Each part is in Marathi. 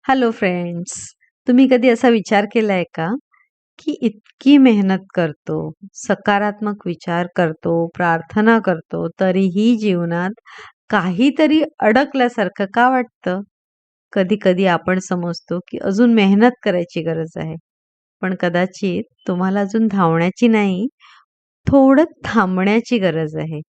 Hello friends. तुम्ही कधी असा विचार केलाय का, की इतकी मेहनत करतो, सकारात्मक विचार करतो, प्रार्थना करतो, तरीही जीवनात काहीतरी अडकल्यासारखं का वाटतं? कधी-कधी आपण समजतो, की अजून मेहनत करायची गरज आहे. पण कदाचित तुम्हाला अजून धावण्याची नाही, थोडं थांबण्याची गरज आहे.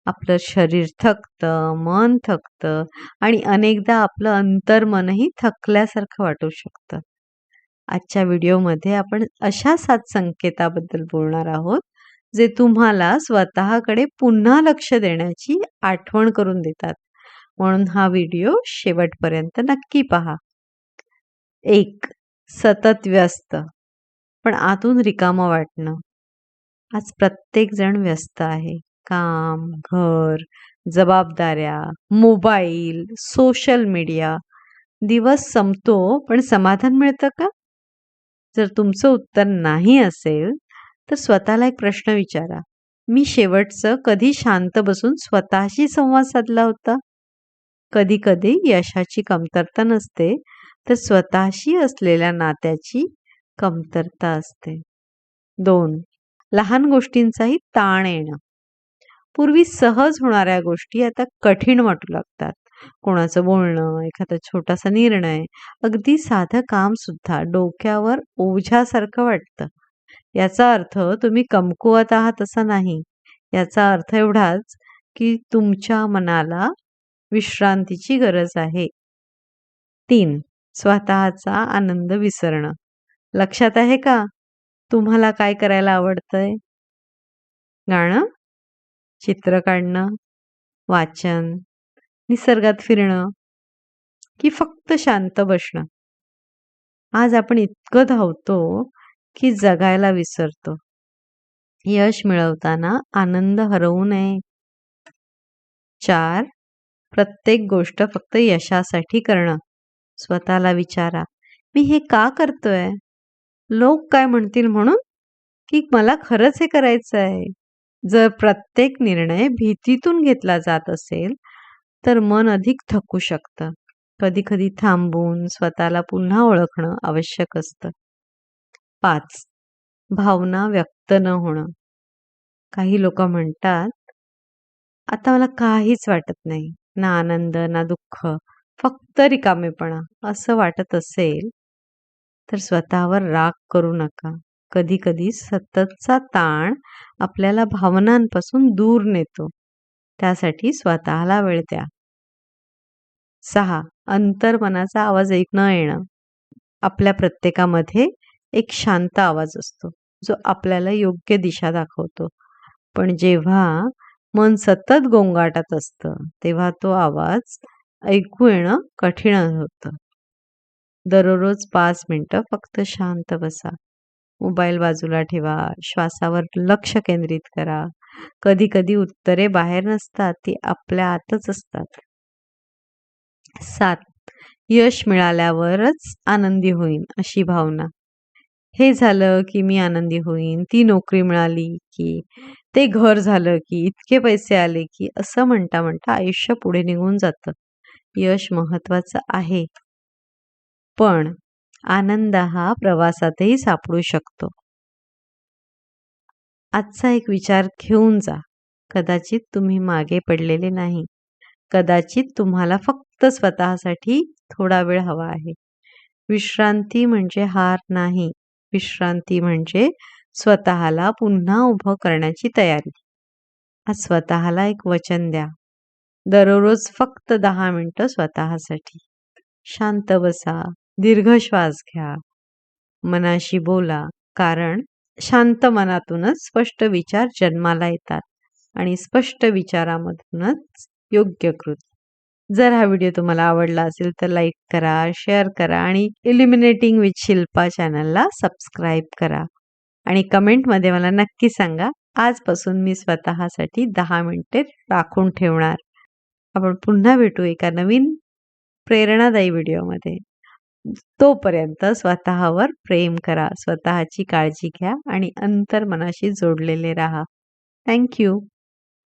आपलं शरीर थकतं, मन थकतं आणि अनेकदा आपलं अंतर्मनही थकल्यासारखं वाटू शकतं. आजच्या व्हिडिओमध्ये आपण अशा 7 संकेताबद्दल बोलणार आहोत, जे तुम्हाला स्वतःकडे पुन्हा लक्ष देण्याची आठवण करून देतात. म्हणून हा व्हिडिओ शेवटपर्यंत नक्की पहा. 1. सतत व्यस्त, पण आतून रिकामं वाटणं. आज प्रत्येक जण व्यस्त आहे. काम, घर, जबाबदाऱ्या, मोबाईल, सोशल मीडिया. दिवस संपतो पण समाधान मिळतं का? जर तुमचं उत्तर नाही असेल, तर स्वतःला एक प्रश्न विचारा. मी शेवटचं कधी शांत बसून स्वतःशी संवाद साधला होता? कधी-कधी यशाची कमतरता नसते, तर स्वतःशी असलेल्या नात्याची कमतरता असते. 2. लहान गोष्टींचाही ताण येणं. पूर्वी सहज होणाऱ्या गोष्टी आता कठीण वाटू लागतात. कोणाचं बोलणं, एखादा छोटासा निर्णय, अगदी साधं काम सुद्धा डोक्यावर ओझ्यासारखं वाटतं. याचा अर्थ तुम्ही कमकुवत आहात असा नाही. याचा अर्थ एवढाच की तुमच्या मनाला विश्रांतीची गरज आहे. 3. स्वतःचा आनंद विसरणं. लक्षात आहे का? तुम्हाला काय करायला आवडतंय? गाणं, चित्र काढणं, वाचन, निसर्गात फिरणं, की फक्त शांत बसणं? आज आपण इतकं धावतो की जगायला विसरतो. यश मिळवताना आनंद हरवू नये. 4. प्रत्येक गोष्ट फक्त यशासाठी करणं. स्वतःला विचारा, मी हे का करतोय? लोक काय म्हणतील म्हणून? की मला खरंच हे करायचं आहे? जर प्रत्येक निर्णय भीतीतून घेतला जात असेल, तर मन अधिक थकू शकतं. कधी-कधी थांबून स्वतःला पुन्हा ओळखणं आवश्यक असतं. 5. भावना व्यक्त न होणं. काही लोकं म्हणतात, आता मला काहीच वाटत नाही. ना आनंद, ना दुःख, फक्त रिकामेपणा असं वाटत असेल, तर स्वतःवर राग करू नका. कधी-कधी सततचा ताण आपल्याला भावनांपासून दूर नेतो. त्यासाठी स्वतःला वेळ द्या. 6. अंतर्मनाचा आवाज न येणं. आपल्या प्रत्येकामध्ये एक शांत आवाज असतो, जो आपल्याला योग्य दिशा दाखवतो. पण जेव्हा मन सतत गोंगाटत असतं, तेव्हा तो आवाज ऐकू येणं कठीण होतं. दररोज 5 मिनिटं फक्त शांत बसा. मोबाईल बाजूला ठेवा, श्वासावर लक्ष केंद्रित करा. कधी-कधी उत्तरे बाहेर नसतात, ती आपल्या आतच असतात. 7. यश मिळाल्यावरच आनंदी होईन अशी भावना. हे झालं की मी आनंदी होईन, ती नोकरी मिळाली की, ते घर झालं की, इतके पैसे आले की, असं म्हणता-म्हणता आयुष्य पुढे निघून जातं. यश महत्वाचं आहे, पण आनंद हा प्रवासातही सापडू शकतो. आजचा एक विचार घेऊन जा. कदाचित तुम्ही मागे पडलेले नाही. कदाचित तुम्हाला फक्त स्वतःसाठी थोडा वेळ हवा आहे. विश्रांती म्हणजे हार नाही. विश्रांती म्हणजे स्वतःला पुन्हा उभं करण्याची तयारी. आज स्वतःला एक वचन द्या. दररोज फक्त 10 मिनिटं स्वतःसाठी. शांत बसा, दीर्घ श्वास घ्या, मनाशी बोला, कारण शांत मनातूनच स्पष्ट विचार जन्माला येतात आणि स्पष्ट विचारामधूनच योग्य कृती. जर हा व्हिडिओ तुम्हाला आवडला असेल तर लाईक करा, शेअर करा आणि इल्युमिनेटिंग विथ शिल्पा चॅनलला सबस्क्राईब करा. आणि कमेंटमध्ये मला नक्की सांगा, आजपासून मी स्वतःसाठी 10 मिनिटे राखून ठेवणार. आपण पुन्हा भेटू एका नवीन प्रेरणादायी व्हिडिओमध्ये. तोपर्यंत स्वतःवर प्रेम करा, स्वतःची काळजी घ्या आणि अंतर्मनाशी जोडलेले राहा. Thank you.